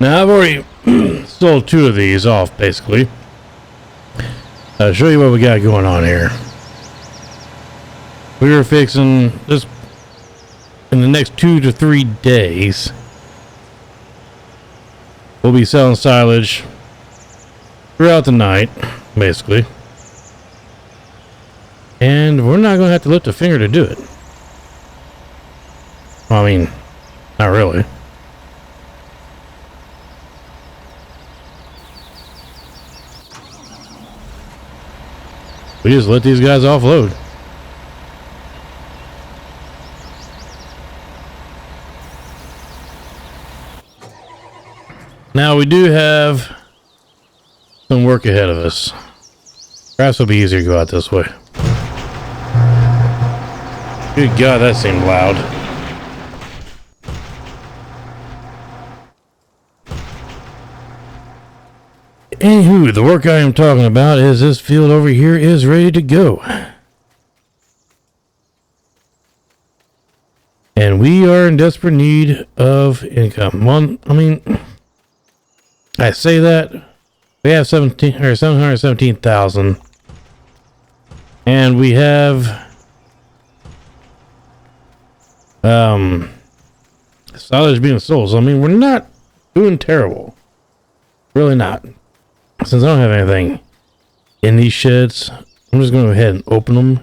Now, I've already sold 2 of these off, basically. I'll show you what we got going on here. We were fixing this in the next 2 to 3 days. We'll be selling silage throughout the night, basically. And we're not going to have to lift a finger to do it. Well, I mean, not really. We just let these guys offload. Now we do have some work ahead of us. Perhaps it'll be easier to go out this way. Good God, that seemed loud. Anywho, the work I am talking about is this field over here is ready to go. And we are in desperate need of income. Well, I mean, I say that we have 717,000, and we have silage being sold. So I mean, we're not doing terrible, really not. Since I don't have anything in these sheds, I'm just going to go ahead and open them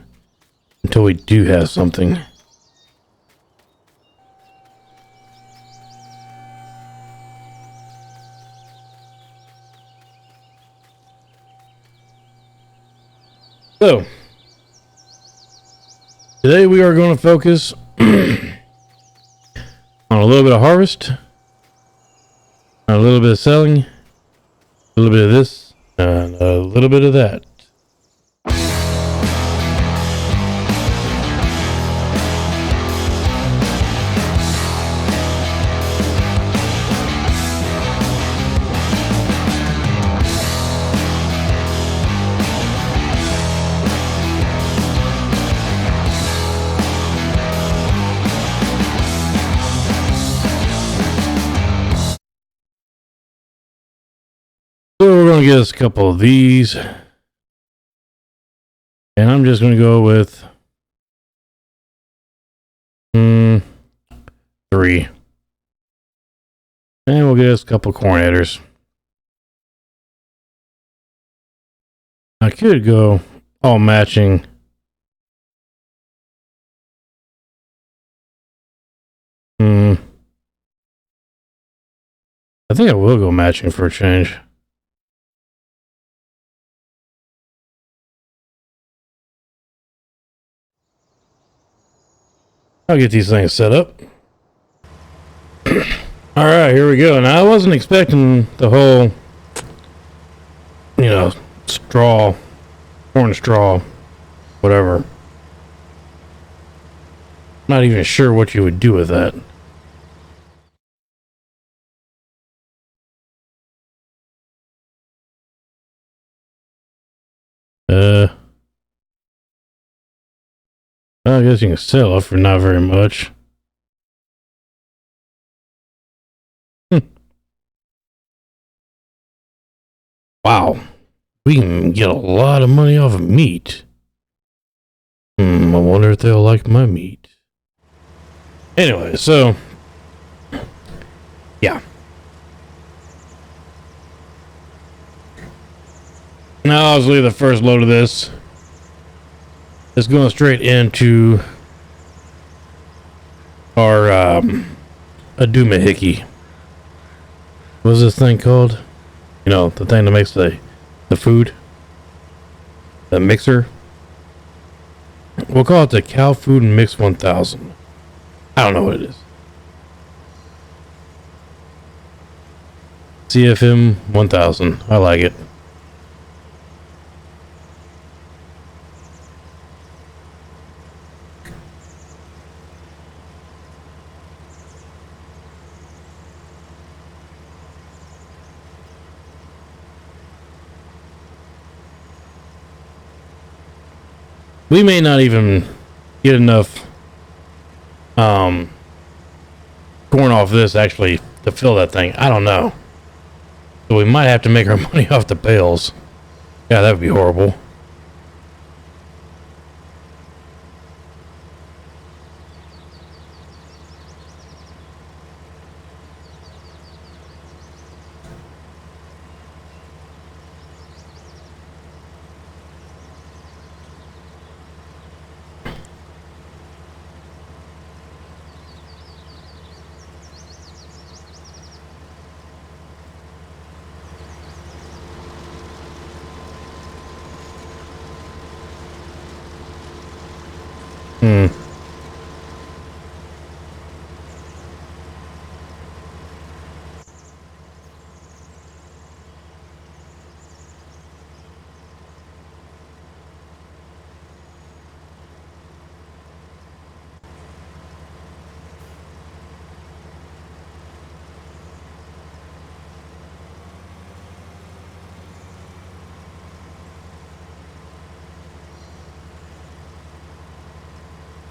until we do have something. So, today we are going to focus on a little bit of harvest, a little bit of selling, a little bit of this, and a little bit of that. So we're going to get us a couple of these. And I'm just going to go with 3. And we'll get us a couple of corn headers. I could go all matching. I think I will go matching for a change. I'll get these things set up. All right, here we go. Now, I wasn't expecting the whole, straw, corn straw, whatever. Not even sure what you would do with that. I guess you can sell it for not very much. Wow. We can get a lot of money off of meat. I wonder if they'll like my meat. Anyway, so yeah. Now I'll just leave the first load of this. It's going straight into our Adumahiki. What's this thing called? The thing that makes the food? The mixer? We'll call it the Cow Food Mix 1000. I don't know what it is. CFM 1000. I like it. We may not even get enough corn off this actually to fill that thing. I don't know. So we might have to make our money off the bales. Yeah, that would be horrible.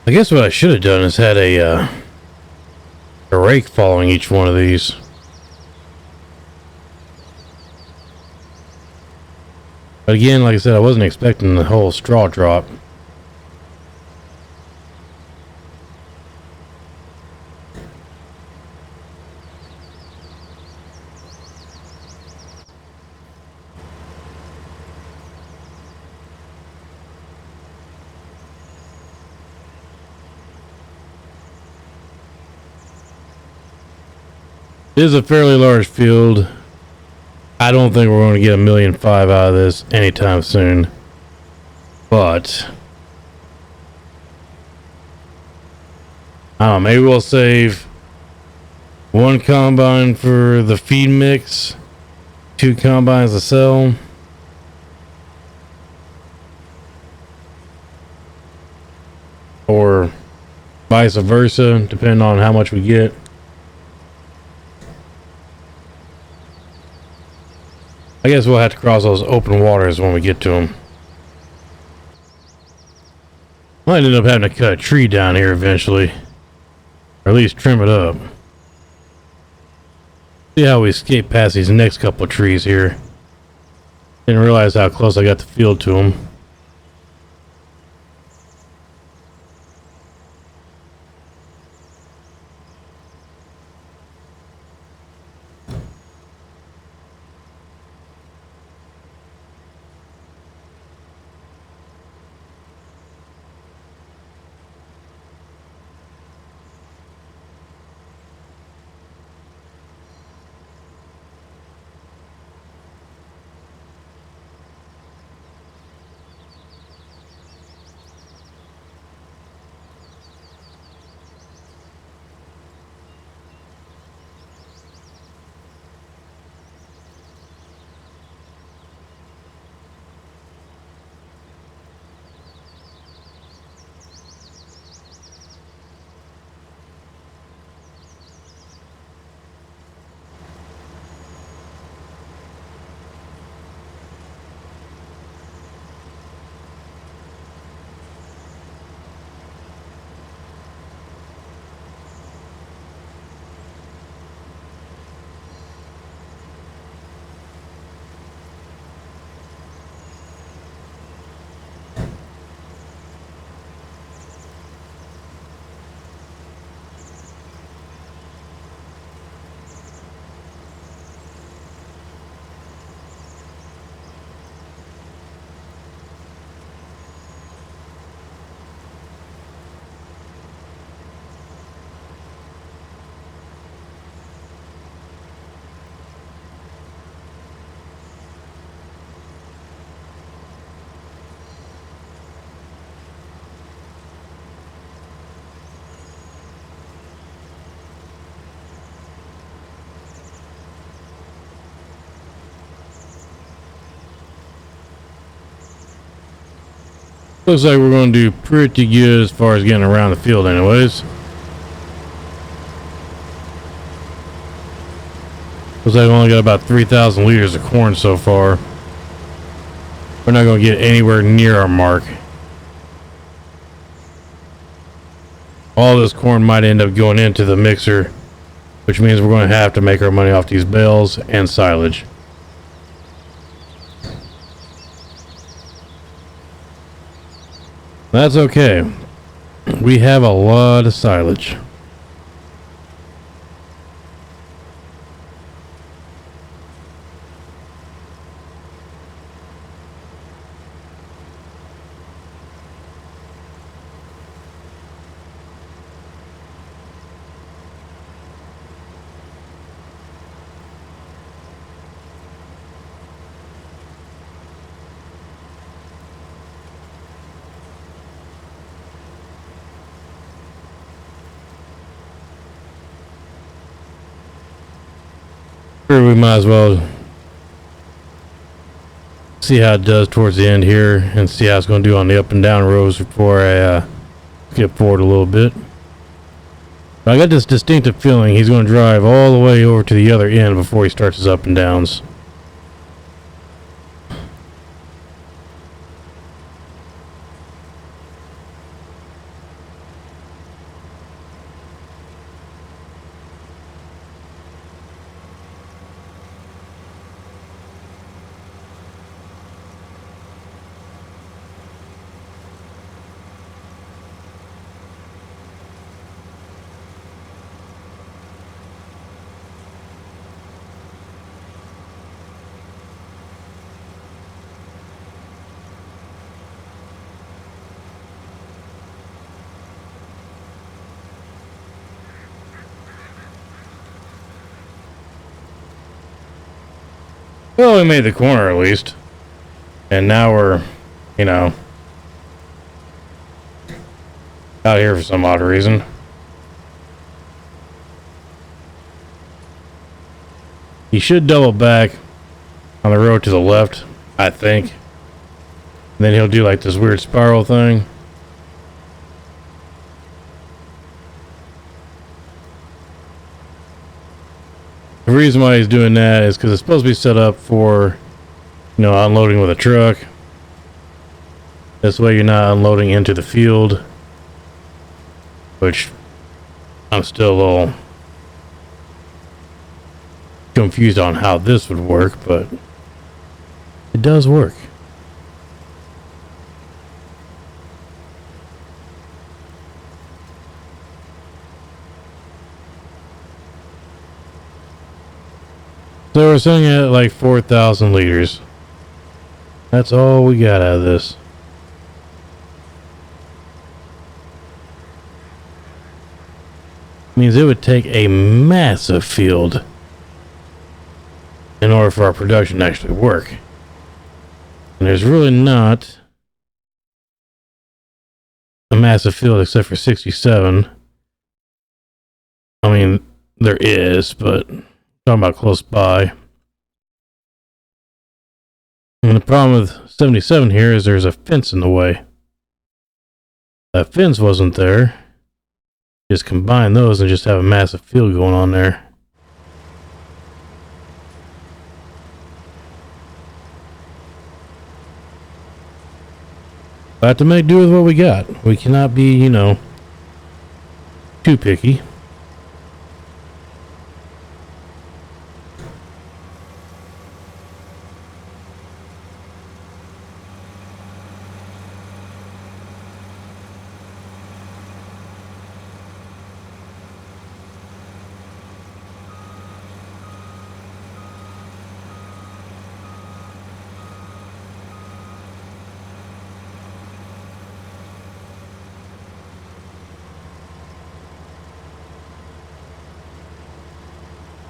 I guess what I should have done is had a rake following each one of these. But again, like I said, I wasn't expecting the whole straw drop. It is a fairly large field. I don't think we're going to get 1.5 million out of this anytime soon. But I don't know, maybe we'll save 1 combine for the feed mix, 2 combines to sell. Or vice versa, depending on how much we get. I guess we'll have to cross those open waters when we get to them. Might end up having to cut a tree down here eventually. Or at least trim it up. See how we escape past these next couple of trees here. Didn't realize how close I got the field to them. Looks like we're going to do pretty good as far as getting around the field anyways. Looks like we only got about 3,000 liters of corn so far. We're not going to get anywhere near our mark. All this corn might end up going into the mixer, which means we're going to have to make our money off these bales and silage. That's okay. We have a lot of silage. Sure, we might as well see how it does towards the end here and see how it's going to do on the up and down rows before I skip forward a little bit. I got this distinctive feeling he's going to drive all the way over to the other end before he starts his up and downs. Well, we made the corner at least. And now we're, out here for some odd reason. He should double back on the road to the left, I think. And then he'll do like this weird spiral thing. The reason why he's doing that is because it's supposed to be set up for, unloading with a truck. This way you're not unloading into the field. Which, I'm still a little confused on how this would work, but it does work. So we're sitting at like 4,000 liters. That's all we got out of this. Means it would take a massive field in order for our production to actually work. And there's really not a massive field except for 67. I mean, there is, but talking about close by. And the problem with 77 here is there's a fence in the way. That fence wasn't there. Just combine those and just have a massive field going on there. I have to make do with what we got. We cannot be, too picky.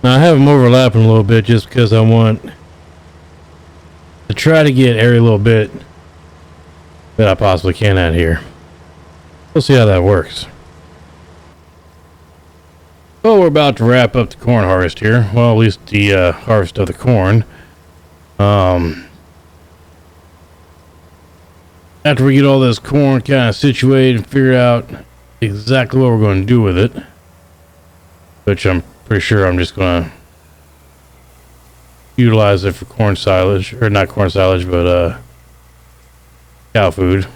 Now I have them overlapping a little bit just because I want to try to get every little bit that I possibly can out here. We'll see how that works. Well, we're about to wrap up the corn harvest here. Well, at least the harvest of the corn. After we get all this corn kind of situated and figure out exactly what we're going to do with it, which I'm pretty sure I'm just going to utilize it for corn silage, or not corn silage, but cow food.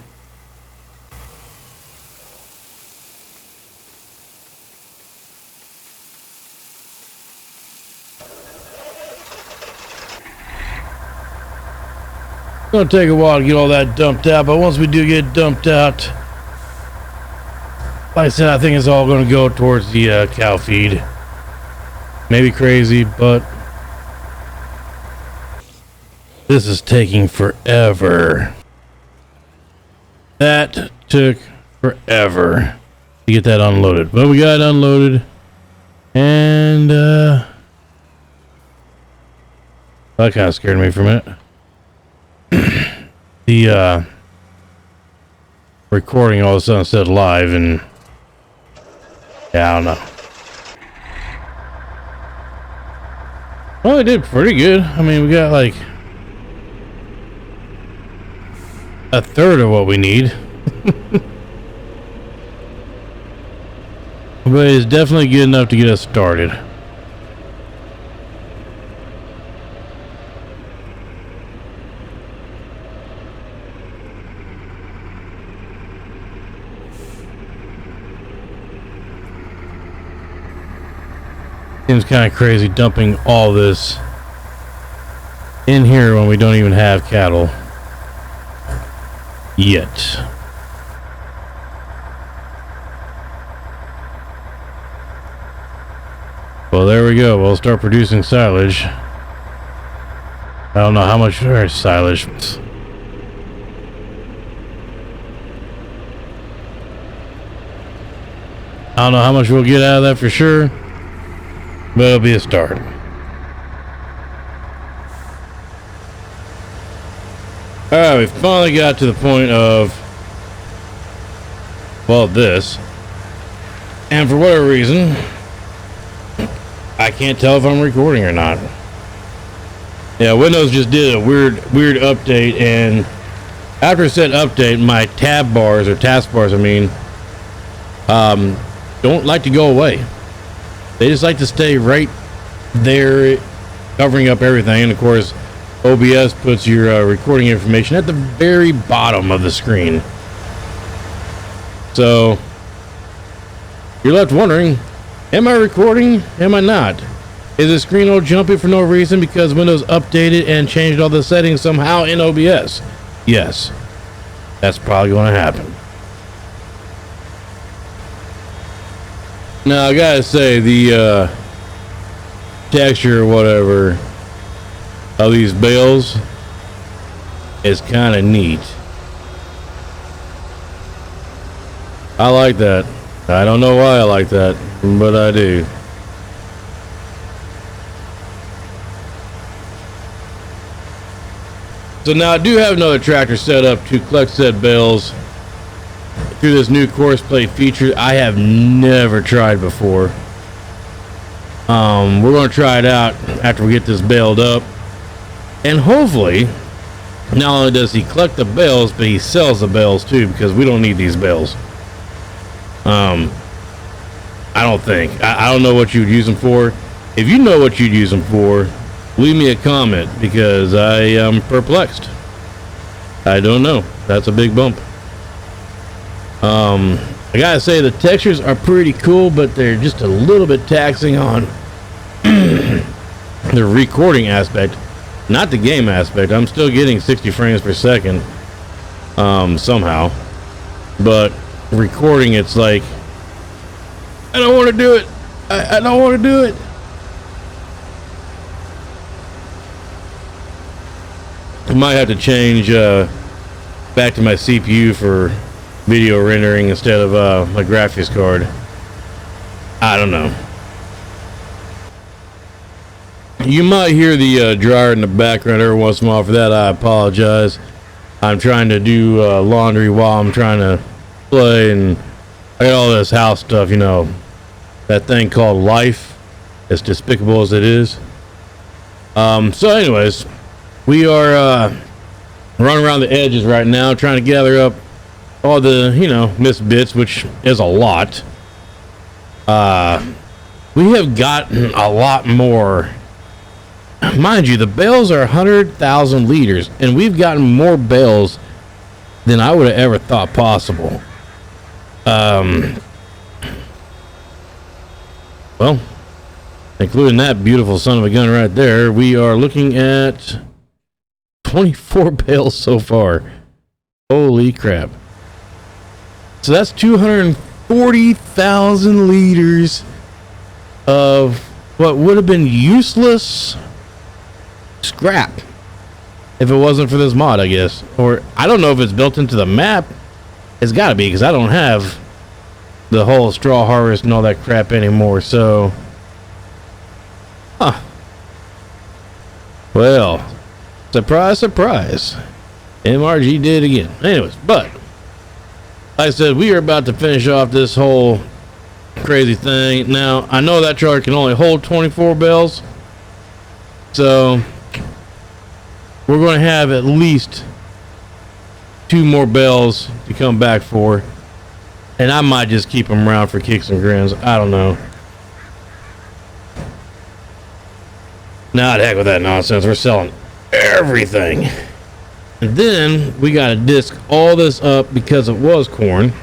It's going to take a while to get all that dumped out, but once we do get dumped out, Like I said, I think it's all going to go towards the cow feed. Maybe crazy, but this is taking forever. That took forever to get that unloaded, but we got it unloaded, and that kind of scared me for a minute. The recording all of a sudden said live, and yeah, I don't know. Well, it did pretty good. I mean, we got like a third of what we need. But it's definitely good enough to get us started. Seems kind of crazy dumping all this in here when we don't even have cattle yet. Well, there we go. We'll start producing silage. I don't know how much silage. I don't know how much we'll get out of that for sure, but it'll be a start. Alright, we finally got to the point of, well, this. And for whatever reason, I can't tell if I'm recording or not. Yeah, Windows just did a weird update, and after said update, my tab bars, or taskbars, I mean, don't like to go away. They just like to stay right there, covering up everything. And of course, OBS puts your recording information at the very bottom of the screen. So you're left wondering, am I recording? Am I not? Is the screen all jumpy for no reason because Windows updated and changed all the settings somehow in OBS? Yes, that's probably going to happen. Now I gotta say, the texture or whatever of these bales is kind of neat. I like that. I don't know why I like that, but I do. So now I do have another tractor set up to collect said bales through this new course plate feature I have never tried before. We're going to try it out after we get this baled up, and hopefully not only does he collect the bales, but he sells the bales too, because we don't need these bales. I don't think. I don't know what you'd use them for. If you know what you'd use them for, leave me a comment, because I am perplexed. I don't know. That's a big bump. I gotta say, the textures are pretty cool, but they're just a little bit taxing on the recording aspect, not the game aspect. I'm still getting 60 frames per second somehow, but recording, it's like, I don't want to do it. I don't want to do it. I might have to change back to my CPU for video rendering instead of my graphics card. I don't know. You might hear the dryer in the background every once in a while. For that, I apologize. I'm trying to do laundry while I'm trying to play, and I got all this house stuff, you know, that thing called life, as despicable as it is. So anyways, we are running around the edges right now, trying to gather up all the, you know, missed bits, which is a lot. We have gotten a lot more. Mind you, the bales are 100,000 liters, and we've gotten more bales than I would have ever thought possible. Well, including that beautiful son of a gun right there, we are looking at 24 bales so far. Holy crap. So that's 200 40,000 liters of what would have been useless scrap if it wasn't for this mod, I guess. Or I don't know if it's built into the map. It's got to be, because I don't have the whole straw harvest and all that crap anymore. So, well, surprise, surprise. MRG did it again. Anyways, but like I said, we are about to finish off this whole crazy thing. Now, I know that trailer can only hold 24 bales. So, we're going to have at least 2 more bales to come back for. And I might just keep them around for kicks and grins. I don't know. Nah, the heck with that nonsense. We're selling everything. And then we got to disc all this up because it was corn.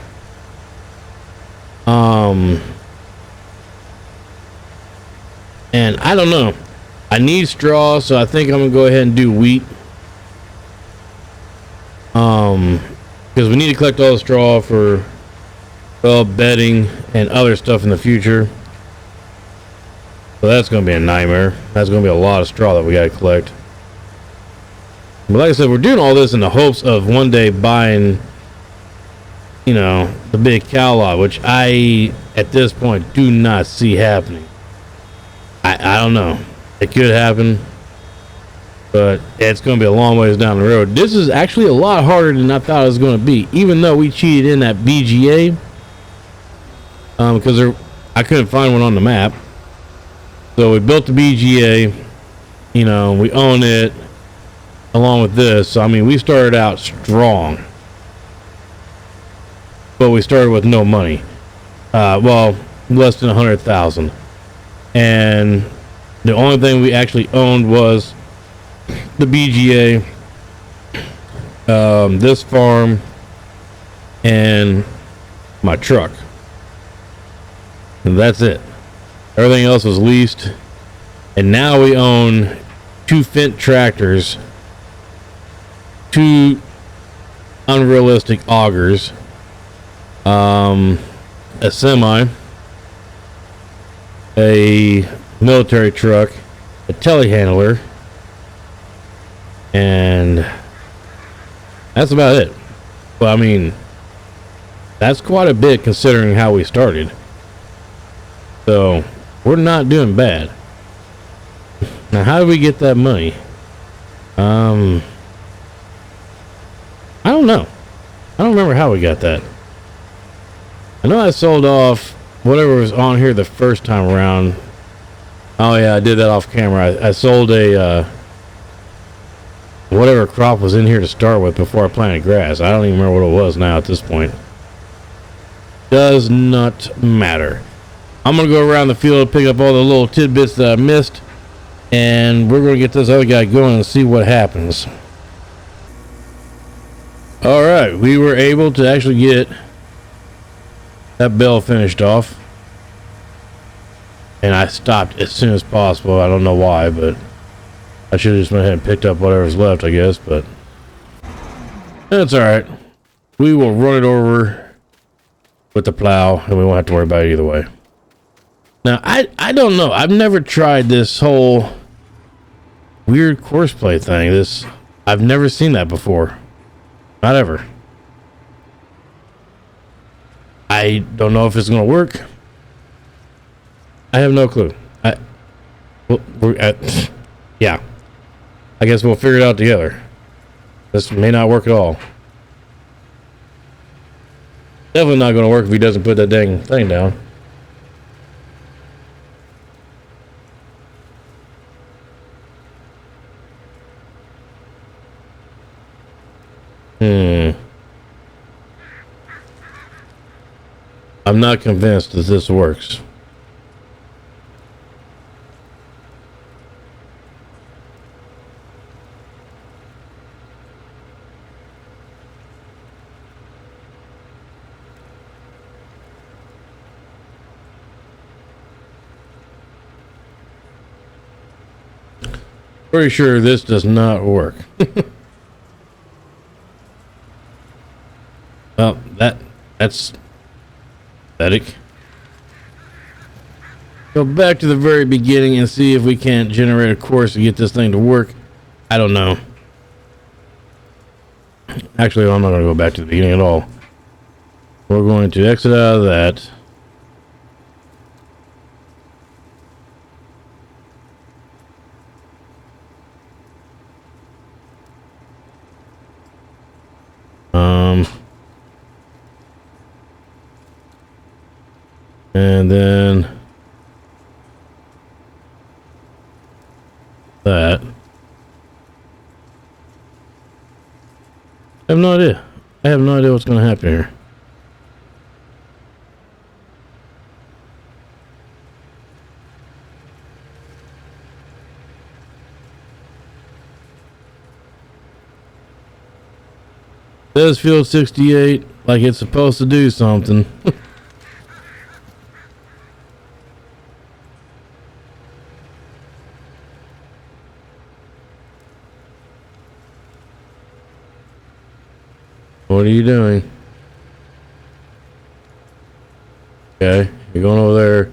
And I don't know. I need straw, so I think I'm gonna go ahead and do wheat. Because we need to collect all the straw for, well, bedding and other stuff in the future. So that's gonna be a nightmare. That's gonna be a lot of straw that we gotta collect. But like I said, we're doing all this in the hopes of one day buying, you know, the big cow lot, which I, at this point, do not see happening. I don't know. It could happen, but it's going to be a long ways down the road. This is actually a lot harder than I thought it was going to be, even though we cheated in that BGA. Because I couldn't find one on the map. So we built the BGA, you know, we own it along with this. So, I mean, we started out strong, but we started with no money. Well, less than 100,000. And the only thing we actually owned was the BGA, this farm, and my truck. And that's it. Everything else was leased. And now we own 2 Fendt tractors, 2 unrealistic augers, a semi, a military truck, a telehandler, and that's about it. Well, I mean, that's quite a bit considering how we started. So we're not doing bad. Now, how do we get that money? I don't know. I don't remember how we got that. I know I sold off whatever was on here the first time around. Oh yeah, I did that off camera. I sold a whatever crop was in here to start with before I planted grass. I don't even remember what it was now at this point. Does not matter. I'm gonna go around the field, pick up all the little tidbits that I missed, and we're gonna get this other guy going and see what happens. All right, we were able to actually get that bale finished off, and I stopped as soon as possible. I don't know why, but I should have just went ahead and picked up whatever's left, I guess, but that's all right. We will run it over with the plow, and we won't have to worry about it either way. Now, I don't know. I've never tried this whole weird courseplay thing. I've never seen that before. Not ever. I don't know if it's going to work. I have no clue. Yeah. I guess we'll figure it out together. This may not work at all. Definitely not going to work if he doesn't put that dang thing down. I'm not convinced that this works. Pretty sure this does not work. Well, that's pathetic. Go back to the very beginning and see if we can't generate a course to get this thing to work. I don't know. Actually, I'm not going to go back to the beginning at all. We're going to exit out of that. And then that. I have no idea. I have no idea what's going to happen here. Says field 68 like it's supposed to do something. What are you doing? Okay, you're going over there.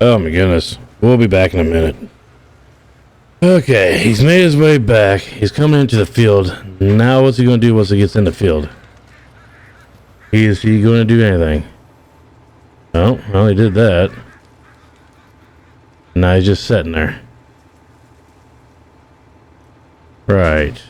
Oh my goodness. We'll be back in a minute. Okay, he's made his way back. He's coming into the field. Now what's he going to do once he gets in the field? Is he going to do anything? No, well, he did that. Now he's just sitting there. Right.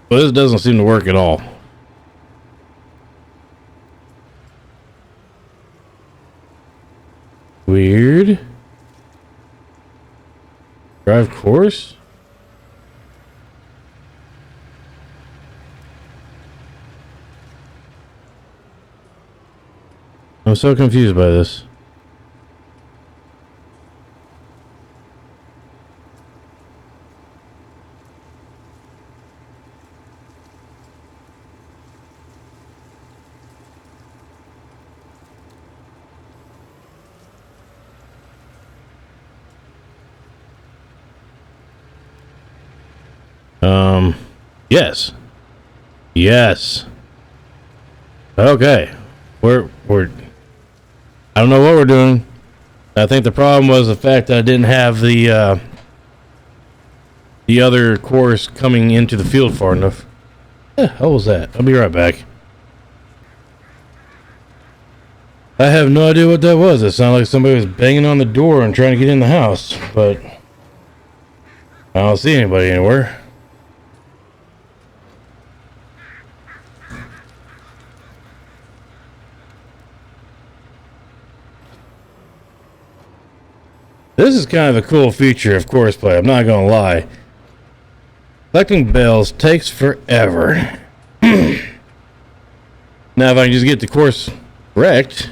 Well, this doesn't seem to work at all. Weird. Drive course? I'm so confused by this. Yes. Yes. Okay. We're I don't know what we're doing. I think the problem was the fact that I didn't have the other course coming into the field far enough. How was that? I'll be right back. I have no idea what that was. It sounded like somebody was banging on the door and trying to get in the house, but I don't see anybody anywhere. This is kind of a cool feature of course play, I'm not gonna lie. Collecting bells takes forever. Now if I can just get the course correct,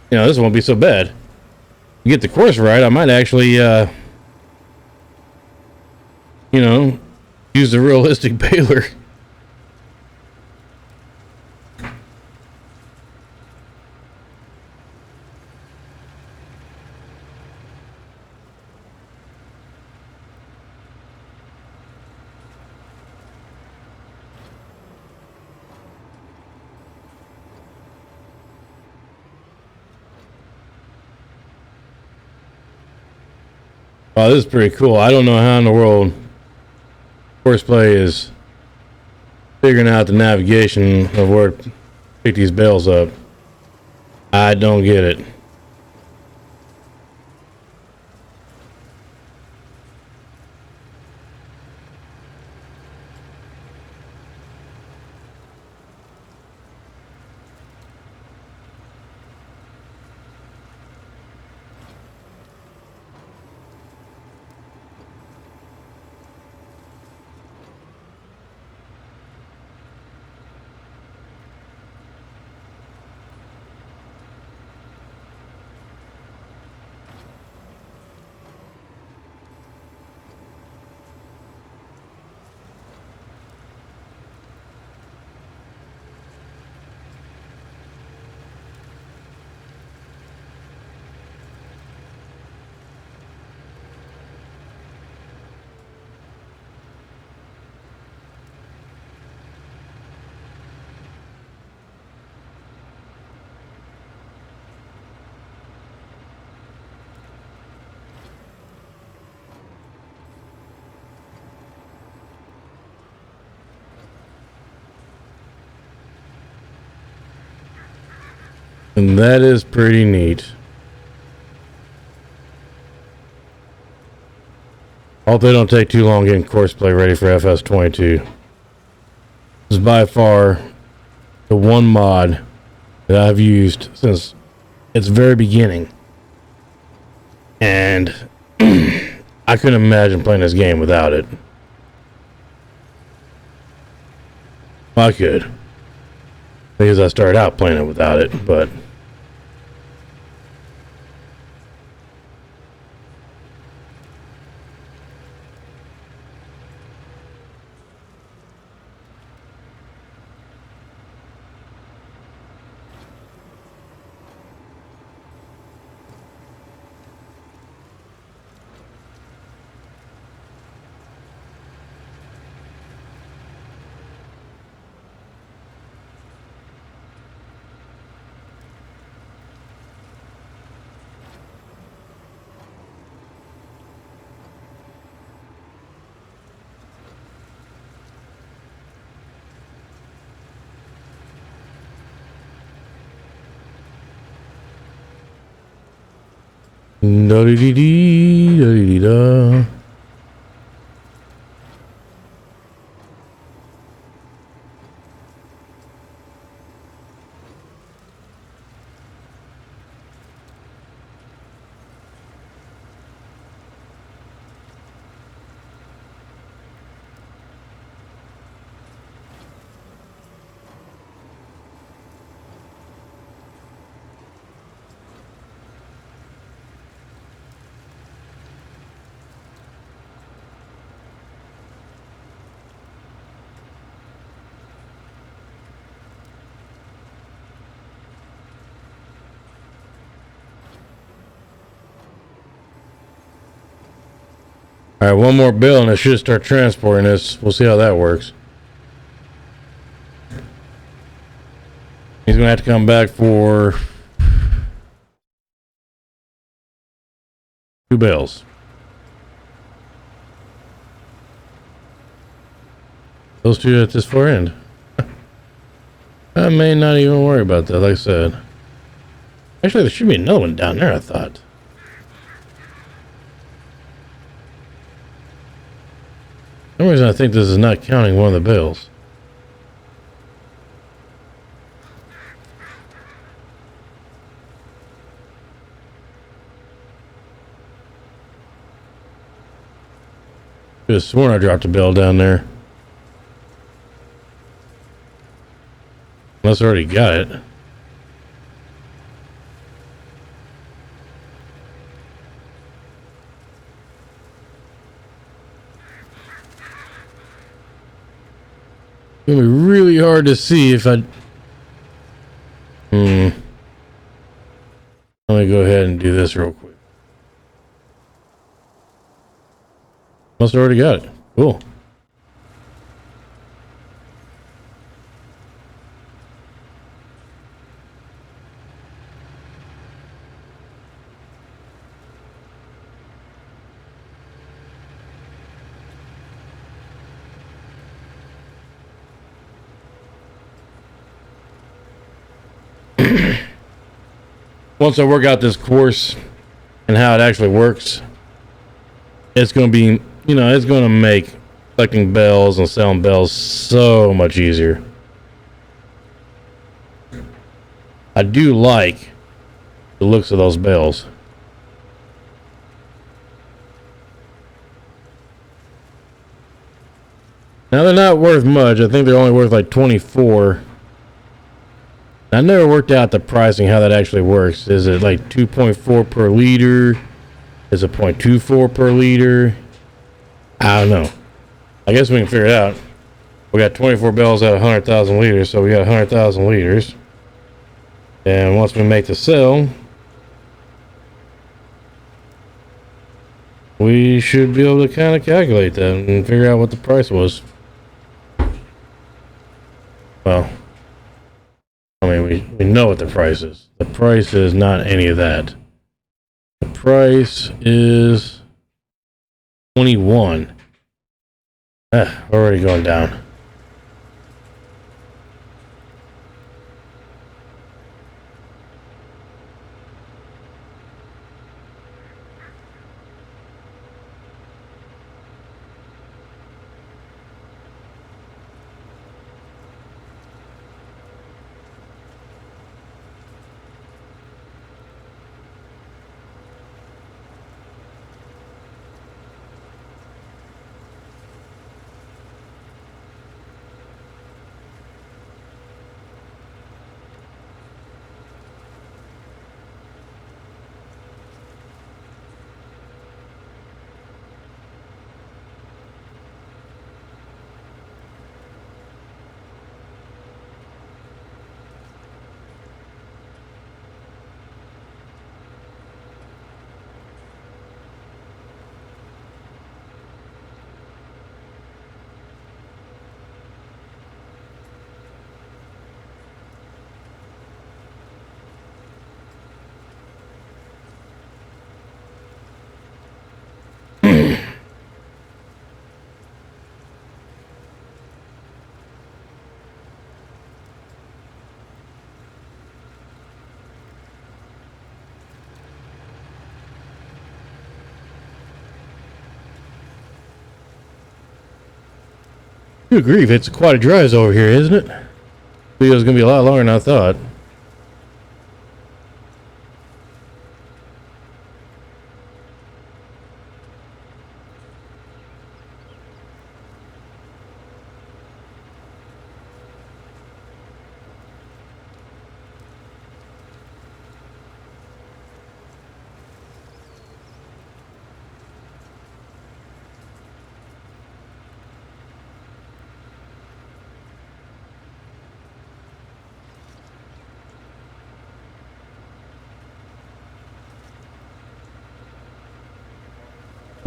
you know, this won't be so bad. You get the course right, I might actually you know, use the realistic baler. Wow, this is pretty cool. I don't know how in the world Horseplay is figuring out the navigation of where to pick these bells up. I don't get it. And that is pretty neat. Hope they don't take too long getting Courseplay ready for FS22. This is by far the one mod that I've used since its very beginning. And I couldn't imagine playing this game without it. Well, I could. Because I started out playing it without it, but... Da-dee-dee-dee, da-dee-dee-da. All right, one more bill and it should start transporting this. We'll see how that works. He's gonna have to come back for 2 bills. Those 2 at this far end. I may not even worry about that, like I said. Actually, there should be another one down there, I thought. For some reason I think this is not counting one of the bills. Could have sworn I dropped a bill down there. Unless I already got it. It's gonna be really hard to see if I... Let me go ahead and do this real quick. Must have already got it. Cool. Once I work out this course and how it actually works, it's going to be, you know, it's going to make collecting bells and selling bells so much easier. I do like the looks of those bells. Now they're not worth much. I think they're only worth like 24. I never worked out the pricing, how that actually works. Is it like 2.4 per liter? Is it 0.24 per liter? I don't know. I guess we can figure it out. We got 24 bells out of 100,000 liters, so we got 100,000 liters. And once we make the sell, we should be able to kind of calculate that and figure out what the price was. Well, I mean, we know what the price is. The price is not any of that. The price is 21. Already going down. Good grief, it's quite a drive over here, isn't it? Video's gonna be a lot longer than I thought.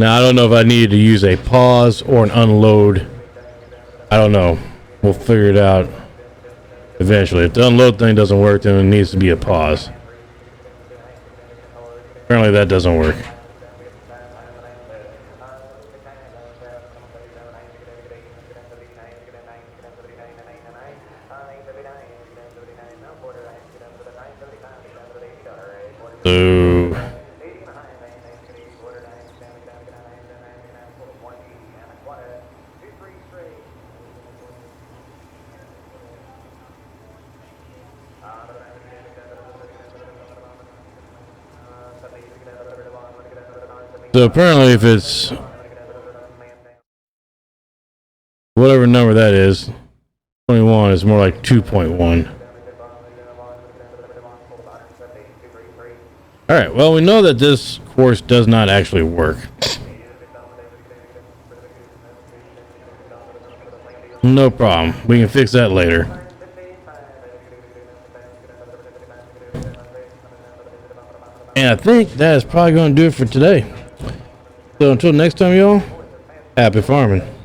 Now, I don't know if I needed to use a pause or an unload. I don't know. We'll figure it out eventually. If the unload thing doesn't work, then it needs to be a pause. Apparently that doesn't work. So apparently if it's whatever number that is, 21 is more like 2.1. Alright, well, we know that this course does not actually work. No problem. We can fix that later. And I think that is probably going to do it for today. So until next time, y'all, happy farming.